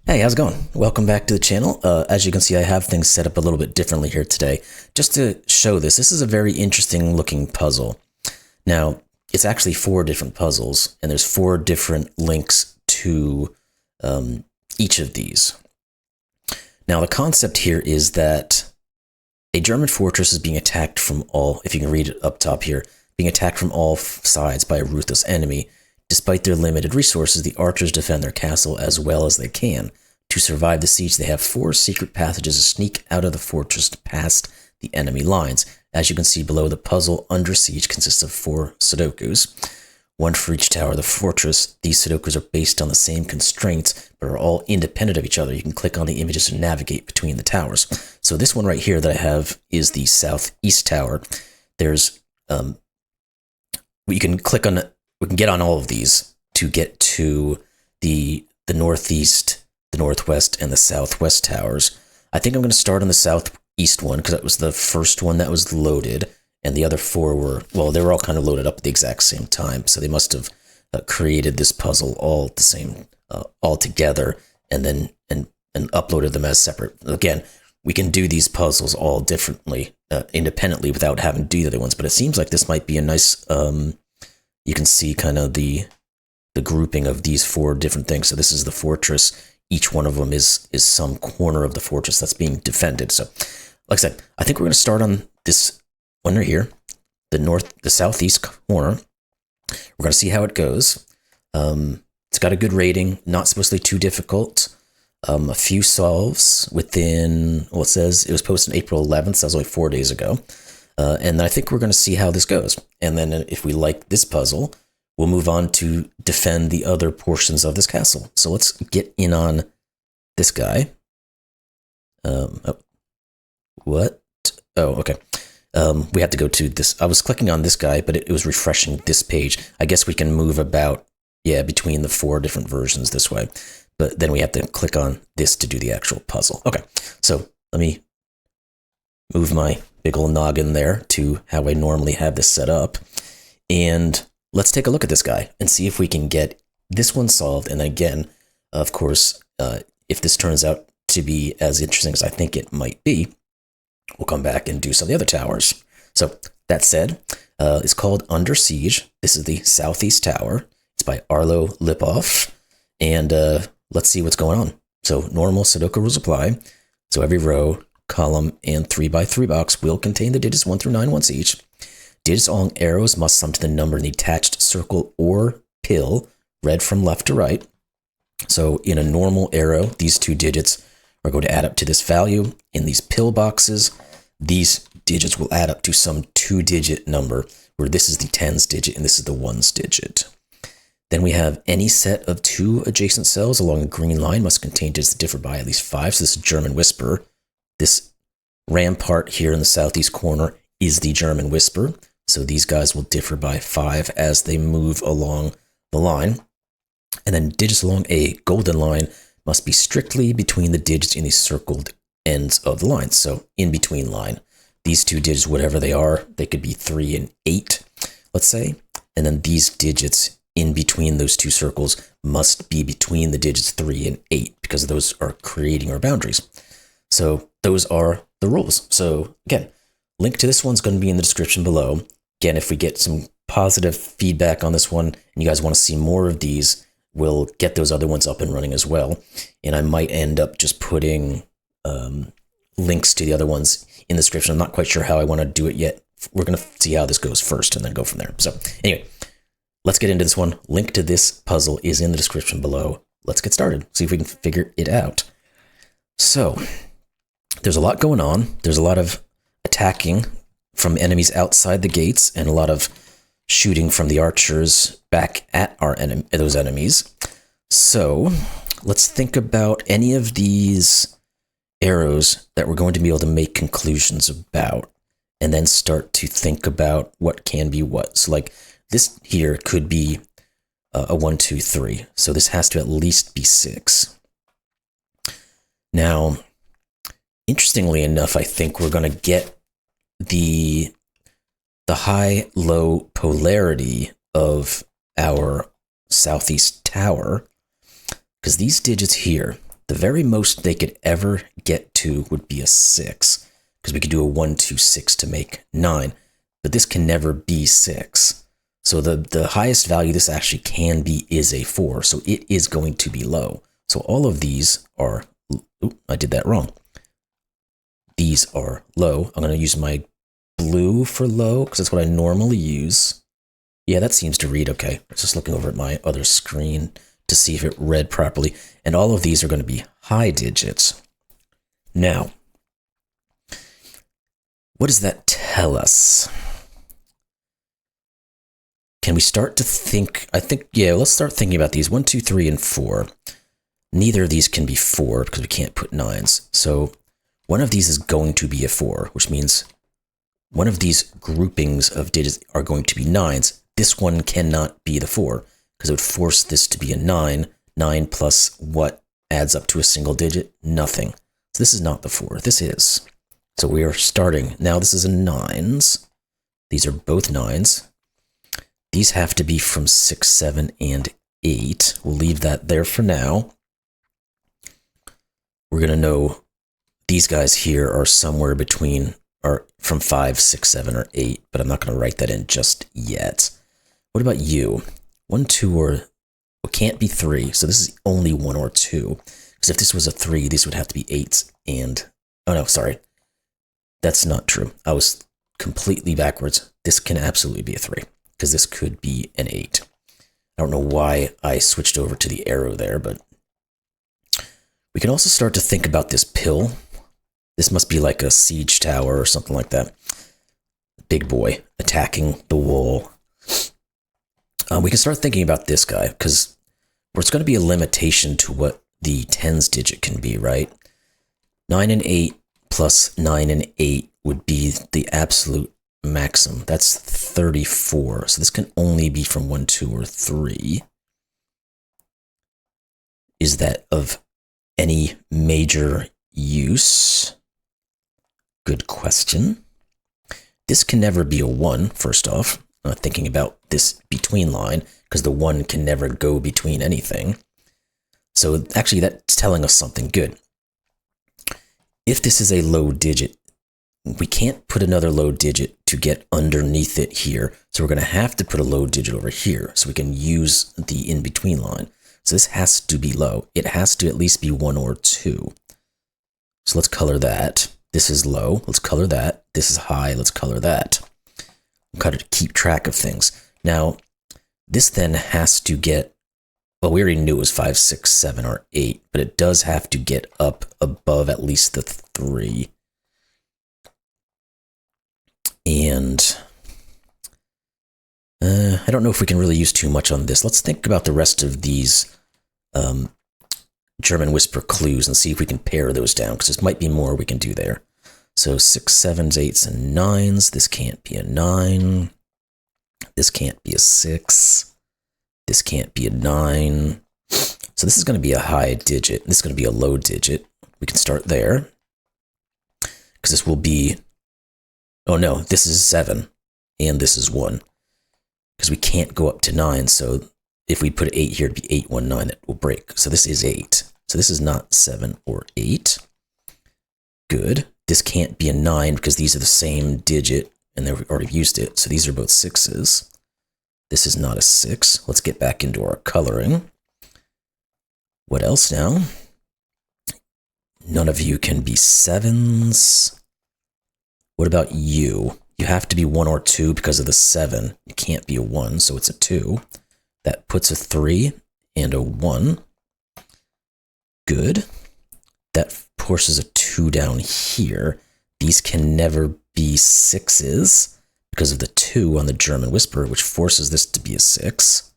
Hey, how's it going? Welcome back to the channel. As you can see, I have things set up a little bit differently here today. Just to show this is a very interesting looking puzzle. Now, it's actually 4 different puzzles, and there's 4 different links to each of these. Now, the concept here is that a German fortress is being attacked from all, if you can read it up top here, being attacked from all sides by a ruthless enemy. Despite their limited resources, the archers defend their castle as well as they can. To survive the siege, they have 4 secret passages to sneak out of the fortress past the enemy lines. As you can see below, the puzzle Under Siege consists of 4 Sudokus, 1 for each tower of the fortress. These Sudokus are based on the same constraints, but are all independent of each other. You can click on the images to navigate between the towers. So this one right here that I have is the southeast tower. There's, you can click on we can get on all of these to get to the northeast, the northwest, and the southwest towers. I think I'm going to start on the southeast one because that was the first one that was loaded, and the other 4 were, well, they were all kind of loaded up at the exact same time, so they must have created this puzzle all at the same, all together, and then and uploaded them as separate. Again, we can do these puzzles all differently, independently, without having to do the other ones, but it seems like this might be a nice. You can see kind of the grouping of these 4 different things. So this is the fortress. Each one of them is some corner of the fortress that's being defended. So, like I said, I think we're going to start on this one right here, the southeast corner. We're going to see how it goes. It's got a good rating, not supposed to be too difficult. A few solves within, well, it says it was posted April 11th, so that was only 4 days ago. And I think we're going to see how this goes. And then if we like this puzzle, we'll move on to defend the other portions of this castle. So let's get in on this guy. What? Oh, okay. We have to go to this. I was clicking on this guy, but it was refreshing this page. I guess we can move about, between the 4 different versions this way. But then we have to click on this to do the actual puzzle. Okay, so let me move my big old noggin there to how I normally have this set up. And let's take a look at this guy and see if we can get this one solved. And again, of course, if this turns out to be as interesting as I think it might be, we'll come back and do some of the other towers. So that said, it's called Under Siege. This is the southeast tower. It's by Arlo, Lipof. And let's see what's going on. So normal Sudoku rules apply. So every row, column, and 3x3 box will contain the digits 1 through 9 once each. Digits along arrows must sum to the number in the attached circle or pill, read from left to right. So in a normal arrow, these 2 digits are going to add up to this value. In these pill boxes, these digits will add up to some 2-digit number, where this is the tens digit and this is the ones digit. Then we have any set of 2 adjacent cells along a green line must contain digits that differ by at least 5. So this is German Whisper. This rampart here in the southeast corner is the German Whisper. So these guys will differ by 5 as they move along the line. And then digits along a golden line must be strictly between the digits in the circled ends of the line. So in between line. These 2 digits, whatever they are, they could be 3 and 8, let's say. And then these digits in between those 2 circles must be between the digits 3 and 8 because those are creating our boundaries. So those are the rules. So again, link to this one's going to be in the description below. Again, if we get some positive feedback on this one and you guys want to see more of these, we'll get those other ones up and running as well. And I might end up just putting links to the other ones in the description. I'm not quite sure how I want to do it yet. We're going to see how this goes first and then go from there. So anyway, let's get into this one. Link to this puzzle is in the description below. Let's get started. See if we can figure it out. So there's a lot going on. There's a lot of attacking from enemies outside the gates and a lot of shooting from the archers back at those enemies. So let's think about any of these arrows that we're going to be able to make conclusions about and then start to think about what can be what. So like this here could be a 1, 2, 3. So this has to at least be 6. Now, interestingly enough, I think we're going to get the high-low polarity of our southeast tower, because these digits here, The very most they could ever get to would be a 6, because we could do a 1, 2, 6 to make 9, but this can never be 6. So the highest value this actually can be is a 4, so it is going to be low. So all of these are, I did that wrong. These are low. I'm going to use my blue for low, because that's what I normally use. Yeah, that seems to read okay. I was just looking over at my other screen to see if it read properly. And all of these are going to be high digits. Now, what does that tell us? Can we start to think? Yeah, let's start thinking about these. 1, 2, 3, and 4. Neither of these can be 4 because we can't put 9s. So one of these is going to be a 4, which means one of these groupings of digits are going to be 9s. This one cannot be the 4 because it would force this to be a 9. 9 plus what adds up to a single digit? Nothing. So this is not the 4. This is. So we are starting. Now this is a 9s. These are both 9s. These have to be from 6, 7, and 8. We'll leave that there for now. We're going to know these guys here are somewhere between, or from 5, 6, 7, or 8, but I'm not going to write that in just yet. What about you? 1, 2, or it can't be 3, so this is only 1 or 2. Because if this was a 3, these would have to be 8s and... Oh no, sorry. That's not true. I was completely backwards. This can absolutely be a 3, because this could be an 8. I don't know why I switched over to the arrow there, but... We can also start to think about this pill. This must be like a siege tower or something like that. Big boy attacking the wall. We can start thinking about this guy, because there's going to be a limitation to what the tens digit can be, right? 9 and 8 plus 9 and 8 would be the absolute maximum. That's 34. So this can only be from 1, 2, or 3. Is that of any major use? Good question. This can never be a 1, first off. Thinking about this between line, because the 1 can never go between anything. So actually that's telling us something good. If this is a low digit, we can't put another low digit to get underneath it here. So we're going to have to put a low digit over here so we can use the in-between line. So this has to be low. It has to at least be 1 or 2. So let's color that. This is low. Let's color that. This is high. Let's color that. Kind of keep track of things. Now, this then has to get, well, we already knew it was 5, 6, 7, or 8, but it does have to get up above at least the 3. And I don't know if we can really use too much on this. Let's think about the rest of these German whisper clues and see if we can pare those down, because there might be more we can do there. So 6, 7s, 8s, and 9s. This can't be a 9. This can't be a 6. This can't be a 9. So this is going to be a high digit. This is going to be a low digit. We can start there. Because this will be... Oh no, this is 7. And this is 1. Because we can't go up to 9. So if we put 8 here, it'd be 8, 1, 9. That will break. So this is 8. So this is not 7 or 8. Good. This can't be a 9 because these are the same digit and they've already used it. So these are both 6s. This is not a 6. Let's get back into our coloring. What else now? None of you can be 7s. What about you? You have to be 1 or 2 because of the 7. You can't be a 1, so it's a 2. That puts a 3 and a 1. Good. That forces a 2 down here. These can never be 6s because of the 2 on the German whisper, which forces this to be a 6.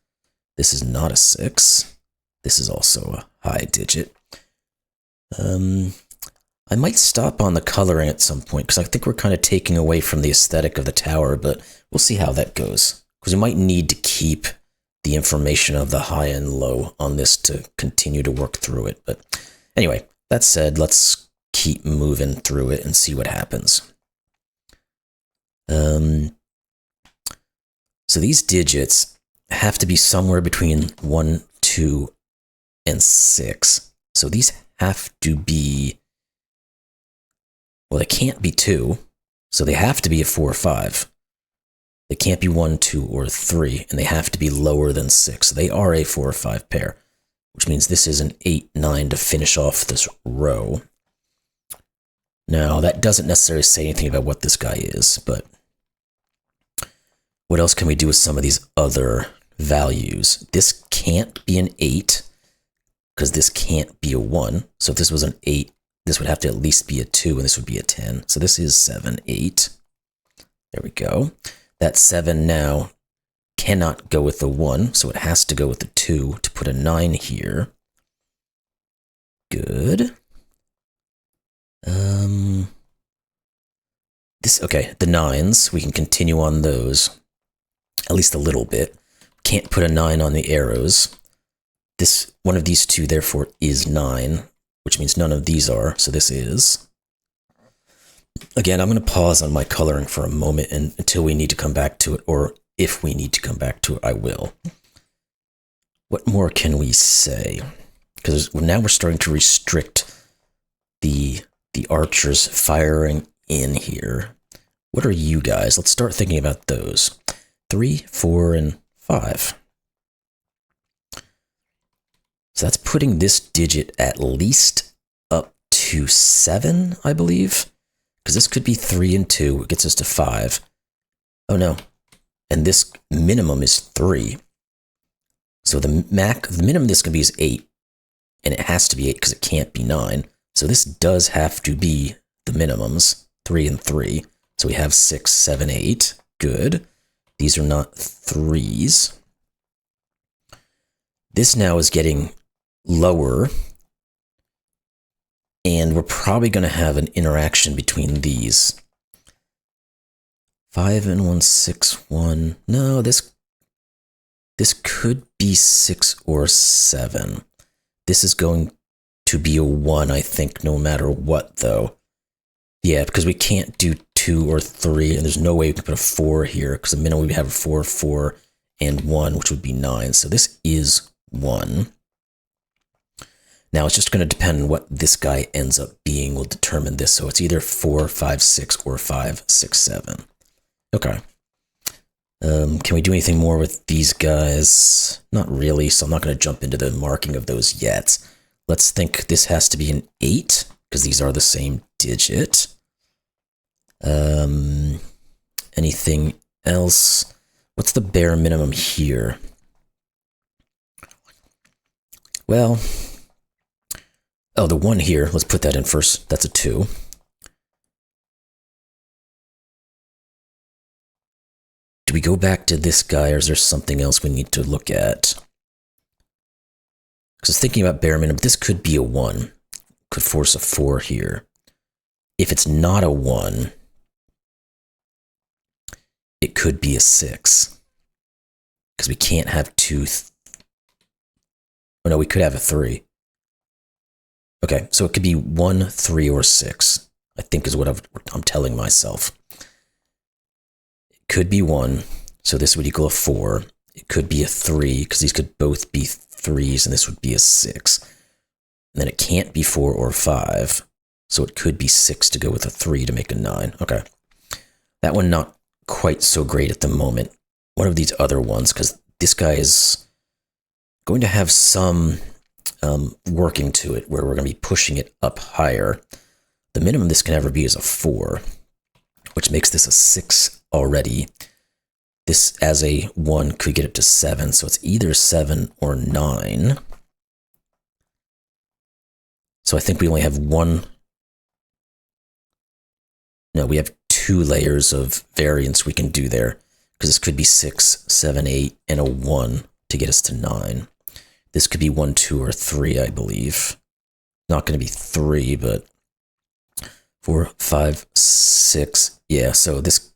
This is not a 6. This is also a high digit. I might stop on the coloring at some point because I think we're kind of taking away from the aesthetic of the tower, but we'll see how that goes. Because we might need to keep the information of the high and low on this to continue to work through it. But anyway, that said, let's keep moving through it and see what happens. So these digits have to be somewhere between 1, 2, and 6. So these have to be, well, they can't be 2, so they have to be a 4 or 5. They can't be 1, 2, or 3, and they have to be lower than 6. So they are a 4 or 5 pair, which means this is an 8, 9 to finish off this row. Now, that doesn't necessarily say anything about what this guy is, but what else can we do with some of these other values? This can't be an 8, because this can't be a 1. So if this was an 8, this would have to at least be a 2, and this would be a 10. So this is 7, 8. There we go. That 7 now cannot go with the 1, so it has to go with the 2 to put a 9 here. Good. Okay, the 9s, we can continue on those, at least a little bit. Can't put a 9 on the arrows. This one of these 2, therefore, is 9, which means none of these are, so this is. Again, I'm going to pause on my coloring for a moment until we need to come back to it, or if we need to come back to it, I will. What more can we say? Because now we're starting to restrict the archers firing in here. What are you guys? Let's start thinking about those. 3, 4, and 5. So that's putting this digit at least up to 7, I believe. Because this could be 3 and 2. It gets us to 5. Oh no. And this minimum is 3. So the minimum this can be is 8. And it has to be 8 because it can't be 9. So this does have to be the minimums, 3 and 3. So we have 6, 7, 8. Good. These are not 3s. This now is getting lower. And we're probably going to have an interaction between these. 5 and 1, 6, 1. No, this could be 6 or 7. This is going to be a 1, I think, no matter what, though. Yeah, because we can't do 2 or 3, and there's no way we can put a 4 here, because the minimum we have a 4, 4, and 1, which would be 9. So this is 1. Now, it's just going to depend on what this guy ends up being will determine this. So it's either 4, 5, 6, or 5, 6, 7. Okay. Can we do anything more with these guys? Not really, so I'm not going to jump into the marking of those yet. Let's think this has to be an 8, because these are the same digit. Anything else? What's the bare minimum here? Well, oh, the 1 here, let's put that in first. That's a 2. Do we go back to this guy, or is there something else we need to look at? Because thinking about bare minimum, this could be a 1. Could force a 4 here. If it's not a 1, it could be a 6. Because we can't have 2. Oh no, we could have a 3. Okay, so it could be 1, 3, or 6, I think is what I'm telling myself. It could be 1, so this would equal a 4. It could be a 3, because these could both be 3s, and this would be a 6. And then it can't be 4 or 5, so it could be 6 to go with a 3 to make a 9. Okay, that one not quite so great at the moment. What are these other ones? Because this guy is going to have some working to it, where we're going to be pushing it up higher. The minimum this can ever be is a 4, which makes this a 6 already. This, as a 1, could get it to 7, so it's either 7 or 9. So I think we only have one. No, we have 2 layers of variance we can do there, because this could be 6, 7, 8, and a 1 to get us to 9. This could be 1, 2, or 3, I believe. Not going to be 3, but 4, 5, 6. Yeah, so this,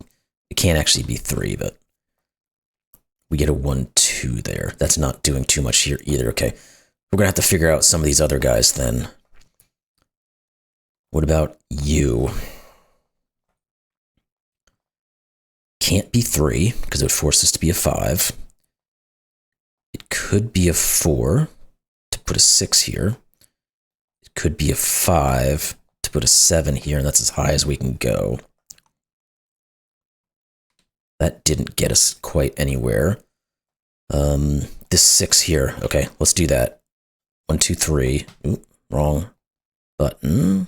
it can't actually be 3, but we get a 1, 2 there. That's not doing too much here either. Okay, we're going to have to figure out some of these other guys then. What about you? Can't be 3, because it would force this to be a 5. It could be a 4 to put a 6 here. It could be a 5 to put a 7 here, and that's as high as we can go. That didn't get us quite anywhere. This 6 here. Okay, let's do that. 1, 2, 3. Ooh, wrong button.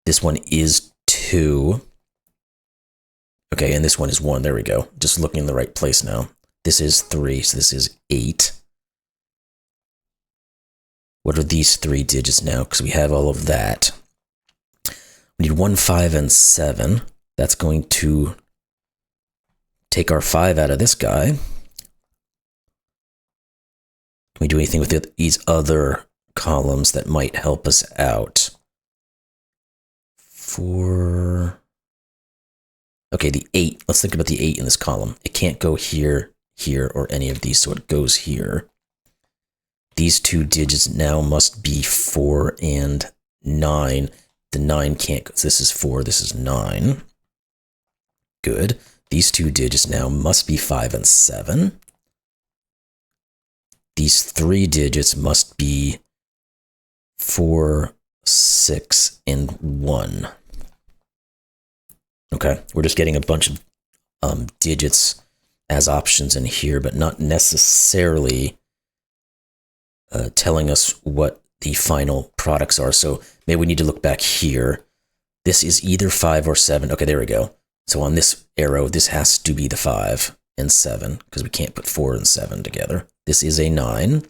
This one is 2. Okay, and this one is 1. There we go. Just looking in the right place now. This is 3, so this is 8. What are these 3 digits now? Because we have all of that. We need 1, 5, and 7. That's going to take our 5 out of this guy. Can we do anything with these other columns that might help us out? 4. Okay, the 8. Let's think about the 8 in this column. It can't go here, here, or any of these, so it goes here. These 2 digits now must be 4 and 9. The 9 can't go. This is 4, this is 9. Good. These 2 digits now must be 5 and 7. These 3 digits must be 4, 6, and 1. Okay, we're just getting a bunch of digits as options in here, but not necessarily telling us what the final products are. So maybe we need to look back here. This is either 5 or 7. Okay, there we go. So on this arrow, this has to be the 5 and 7, because we can't put 4 and 7 together. This is a 9.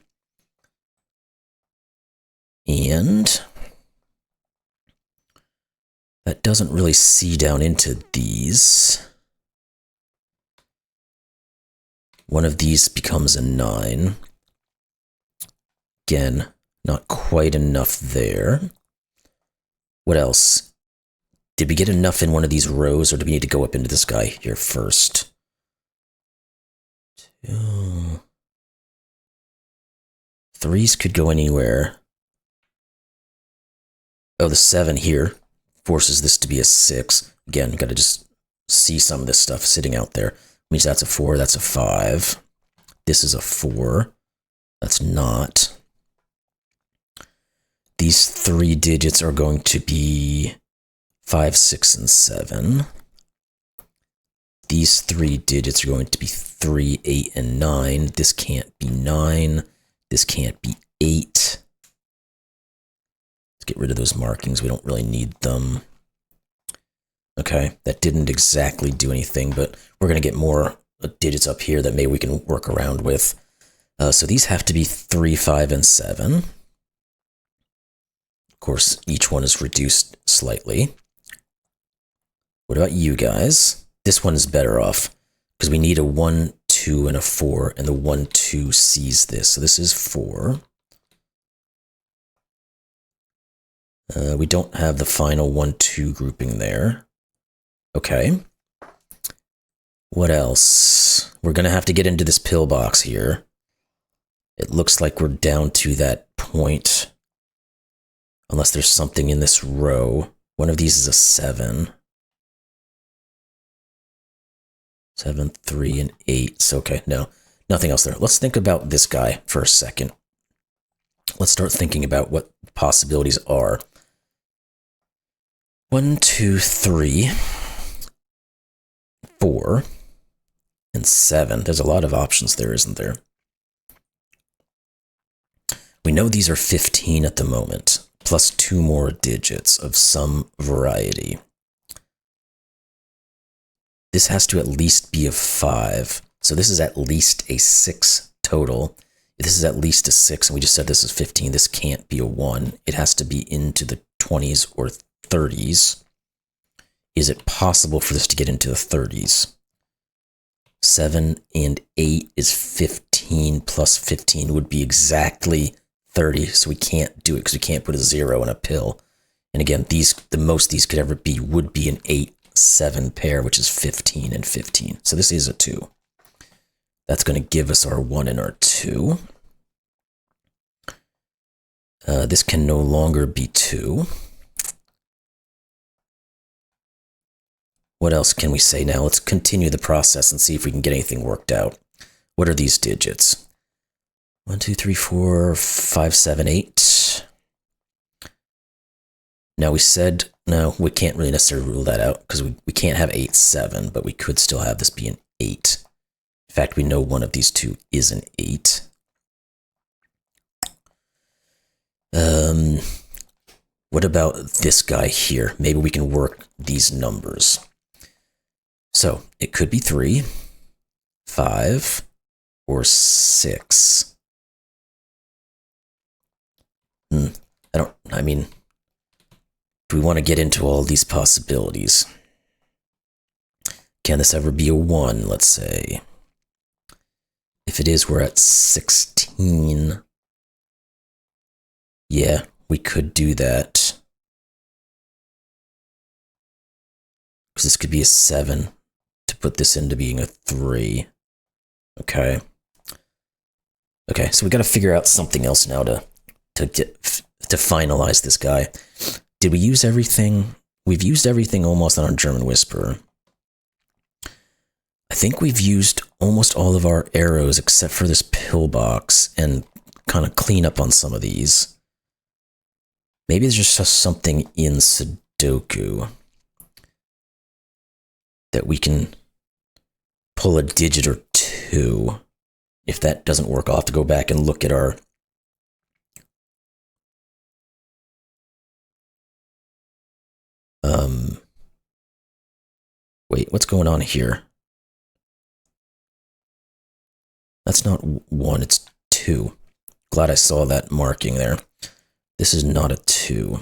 And that doesn't really see down into these. One of these becomes a 9. Again, not quite enough there. What else? Did we get enough in one of these rows, or do we need to go up into this guy here first? 2. 3s could go anywhere. Oh, the 7 here forces this to be a 6. Again, got to just see some of this stuff sitting out there. Means that's a 4, that's a 5. This is a 4. That's not. These 3 digits are going to be 5, 6, and 7. These 3 digits are going to be 3, 8, and 9. This can't be 9. This can't be 8. Let's get rid of those markings. We don't really need them. Okay, that didn't exactly do anything, but we're going to get more digits up here that maybe we can work around with. So these have to be 3, 5, and 7. Of course, each one is reduced slightly. What about you guys? This one is better off, because we need a 1, 2, and a 4, and the 1, 2 sees this. So this is 4. We don't have the final 1, 2 grouping there. Okay. What else? We're going to have to get into this pillbox here. It looks like we're down to that point. Unless there's something in this row. One of these is a 7. 7, 3, and 8. So, okay, no. Nothing else there. Let's think about this guy for a second. Let's start thinking about what possibilities are. 1, 2, 3, 4, and 7. There's a lot of options there, isn't there? We know these are 15 at the moment, plus 2 more digits of some variety. This has to at least be a 5. So this is at least a 6 total. If this is at least a 6, and we just said this is 15, this can't be a 1. It has to be into the 20s or 30s. Is it possible for this to get into the 30s? 7 and 8 is 15, plus 15 would be exactly 30, so we can't do it because we can't put a 0 in a pill. And again, the most these could ever be would be an 8, 7 pair, which is 15 and 15. So this is a 2. That's going to give us our 1 and our 2. This can no longer be 2. What else can we say now? Let's continue the process and see if we can get anything worked out. What are these digits? 1, 2, 3, 4, 5, 7, 8. Now we said, no, we can't really necessarily rule that out because we can't have 8, 7, but we could still have this be an 8. In fact, we know one of these two is an 8. What about this guy here? Maybe we can work these numbers. So it could be 3, 5, or 6. I mean, do we want to get into all these possibilities? Can this ever be a 1, let's say? If it is, we're at 16. Yeah, we could do that. Because this could be a 7 to put this into being a 3. Okay. Okay, so we got to figure out something else now to finalize this guy. Did we use everything? We've used everything almost on our German Whisperer. I think we've used almost all of our arrows except for this pillbox and kind of clean up on some of these. Maybe there's just something in Sudoku that we can pull a digit or 2. If that doesn't work, I'll have to go back and look at our wait, what's going on here? That's not 1, it's 2. Glad I saw that marking there. This is not a 2.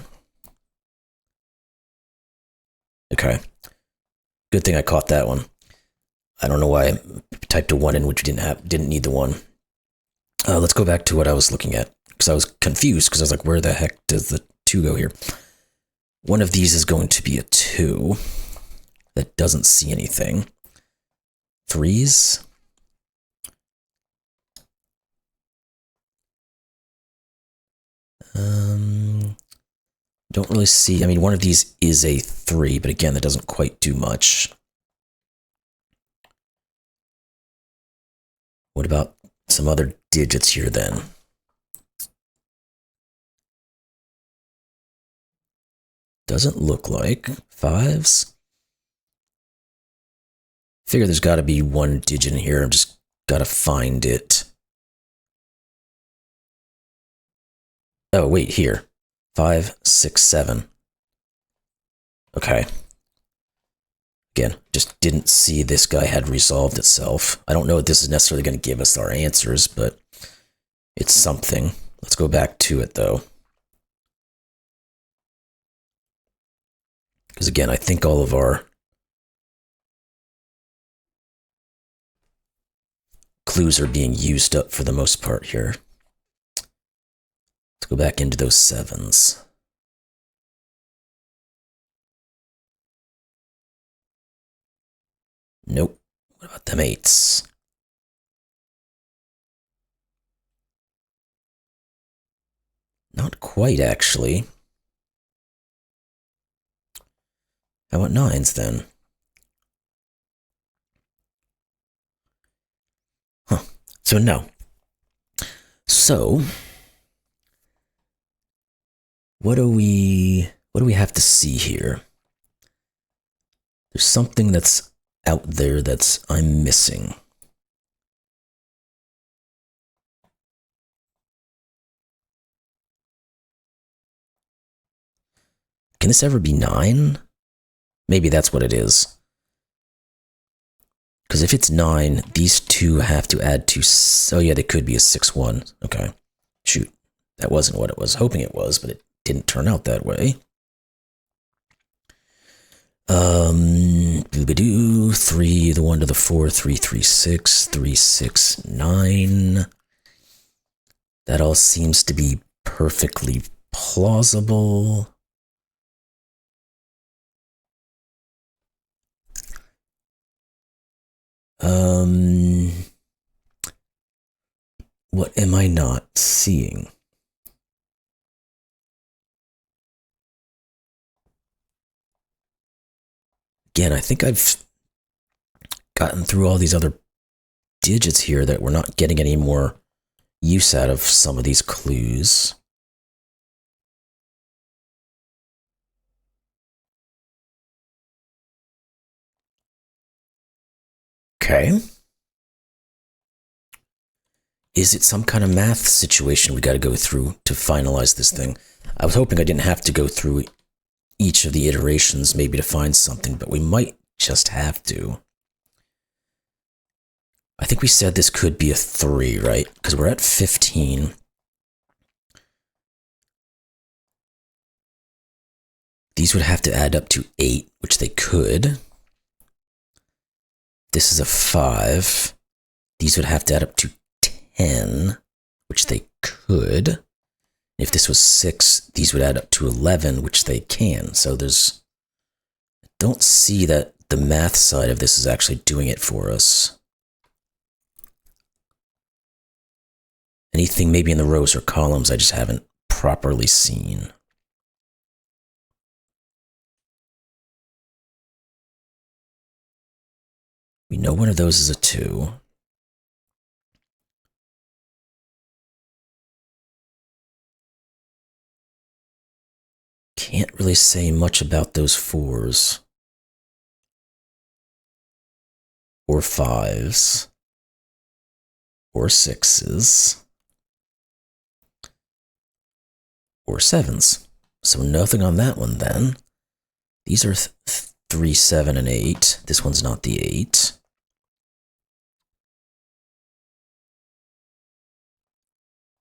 Okay. Good thing I caught that one. I don't know why I typed a 1 in which didn't need the 1. Let's go back to what I was looking at, because I was confused, because I was like, where the heck does the 2 go here? One of these is going to be a 2 that doesn't see anything. 3s. Don't really see. I mean, one of these is a 3, but again, that doesn't quite do much. What about some other digits here then? Doesn't look like 5s. Figure there's got to be one digit in here. I've just got to find it. Oh, wait, here. 5, 6, 7. Okay. Again, just didn't see this guy had resolved itself. I don't know if this is necessarily going to give us our answers, but it's something. Let's go back to it, though. Because again, I think all of our clues are being used up for the most part here. Let's go back into those 7s. Nope. What about them 8s? Not quite, actually. How about 9s then? Huh. So no. So what do we have to see here? There's something that's out there that's I'm missing. Can this ever be 9? Maybe that's what it is. Because if it's 9, these two have to add to... Oh yeah, they could be a 6-1. Okay. Shoot. That wasn't what I was hoping it was, but it didn't turn out that way. Boobadoo, 3, the 1 to the 4, 3, 3, 6, 3, 6, 9. That all seems to be perfectly plausible. What am I not seeing? Again, I think I've gotten through all these other digits here that we're not getting any more use out of some of these clues. Okay. Is it some kind of math situation we got to go through to finalize this thing? I was hoping I didn't have to go through each of the iterations maybe to find something, but we might just have to. I think we said this could be a 3, right? Because we're at 15. These would have to add up to 8, which they could. This is a 5. These would have to add up to 10, which they could. If this was 6, these would add up to 11, which they can. So I don't see that the math side of this is actually doing it for us. Anything maybe in the rows or columns I just haven't properly seen. We know one of those is a 2. Can't really say much about those 4s. Or 5s. Or 6s. Or 7s. So nothing on that one then. These are 3, 7, and 8. This one's not the 8.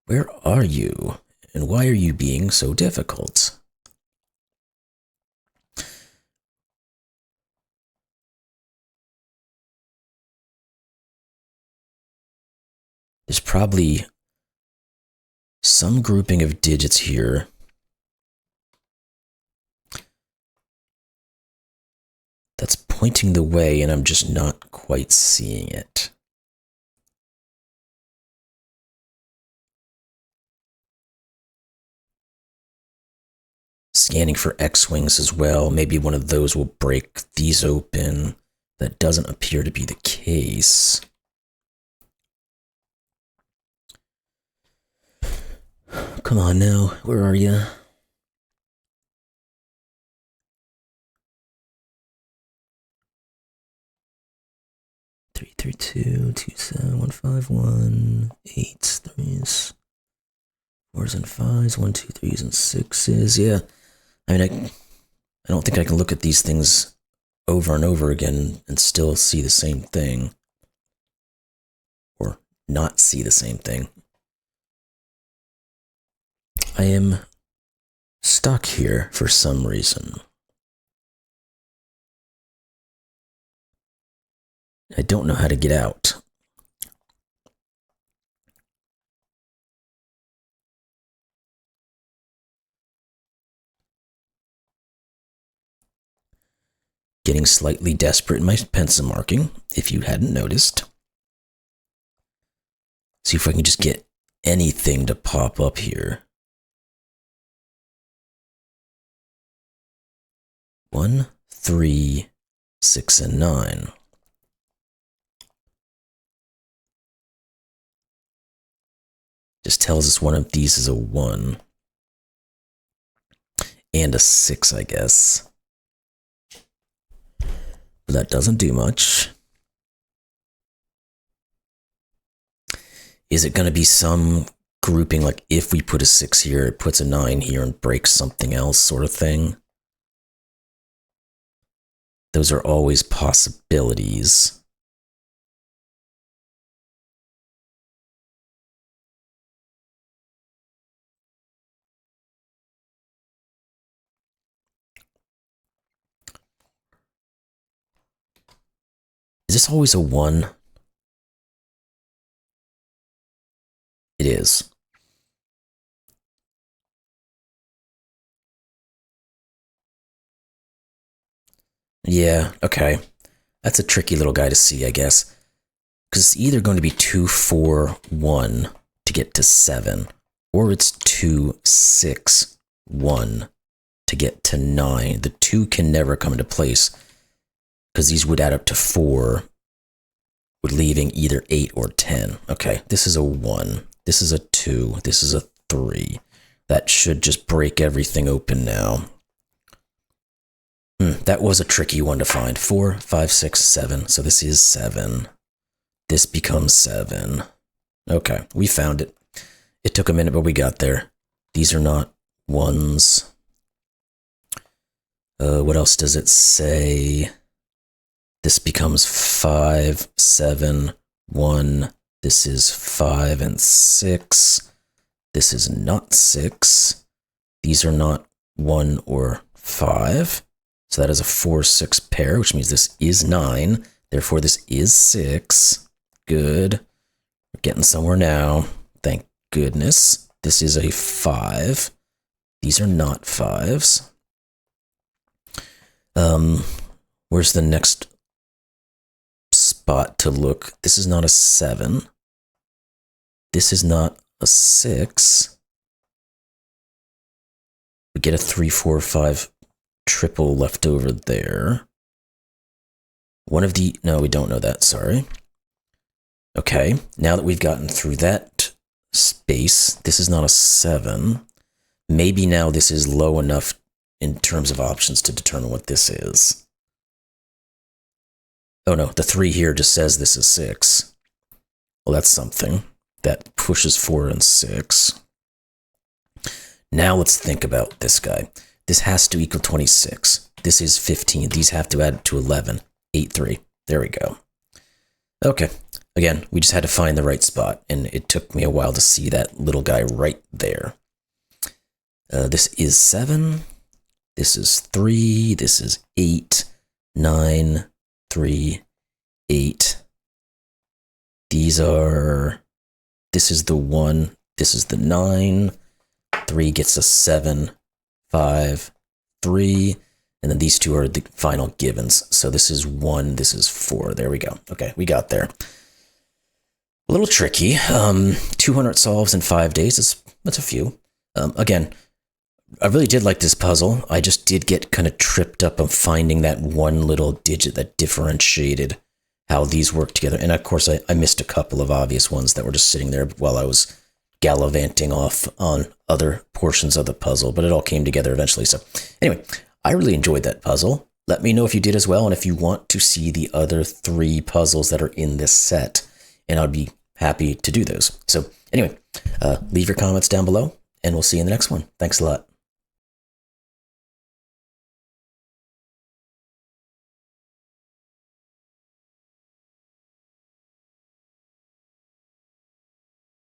Where are you? And why are you being so difficult? There's probably some grouping of digits here that's pointing the way, and I'm just not quite seeing it. Scanning for X-wings as well. Maybe one of those will break these open. That doesn't appear to be the case. Come on now, where are you? Three, 3, 2, 2, 7, 1, 5, 1, 8s, 3s, 4s and 5s, 1, 2, 3s and 6s. Yeah, I mean, I don't think I can look at these things over and over again and still see the same thing, or not see the same thing. I am stuck here for some reason. I don't know how to get out. Getting slightly desperate in my pencil marking, if you hadn't noticed. See if I can just get anything to pop up here. 1, 3, 6, and 9. Just tells us one of these is a 1. And a 6, I guess. But that doesn't do much. Is it going to be some grouping, like if we put a 6 here, it puts a 9 here and breaks something else sort of thing? Those are always possibilities. Is this always a 1? It is. Yeah, okay. That's a tricky little guy to see, I guess. Because it's either going to be 2, 4, 1 to get to 7, or it's 2, 6, 1 to get to 9. The 2 can never come into place, because these would add up to 4, with leaving either 8 or 10. Okay, this is a 1. This is a 2. This is a 3. That should just break everything open now. That was a tricky one to find. 4, 5, 6, 7. So this is 7. This becomes 7. Okay, we found it. It took a minute, but we got there. These are not 1s. What else does it say? This becomes 5, 7, 1. This is 5 and 6. This is not 6. These are not 1 or 5. So that is a 4, 6 pair, which means this is 9. Therefore, this is 6. Good. We're getting somewhere now. Thank goodness. This is a 5. These are not 5s. Where's the next spot to look? This is not a 7. This is not a 6. We get a 3, 4, 5 triple left over there. One of the... No, we don't know that, sorry. Okay, now that we've gotten through that space, this is not a 7. Maybe now this is low enough in terms of options to determine what this is. Oh no, the 3 here just says this is 6. Well, that's something. That pushes 4 and 6. Now let's think about this guy. This has to equal 26. This is 15. These have to add to 11. 8, 3. There we go. Okay. Again, we just had to find the right spot, and it took me a while to see that little guy right there. This is 7. This is 3. This is 8. 9, 3, 8. These are... This is the 1. This is the 9. 3 gets a 7. 5, 3. And then these two are the final givens. So this is 1. This is 4. There we go. Okay, we got there. A little tricky. 200 solves in 5 days. That's a few. Again, I really did like this puzzle. I just did get kind of tripped up on finding that one little digit that differentiated how these work together. And of course, I missed a couple of obvious ones that were just sitting there while I was gallivanting off on other portions of the puzzle, but it all came together eventually. So anyway, I really enjoyed that puzzle. Let me know if you did as well, and if you want to see the other 3 puzzles that are in this set, and I'd be happy to do those. So anyway, leave your comments down below, and we'll see you in the next one. Thanks a lot.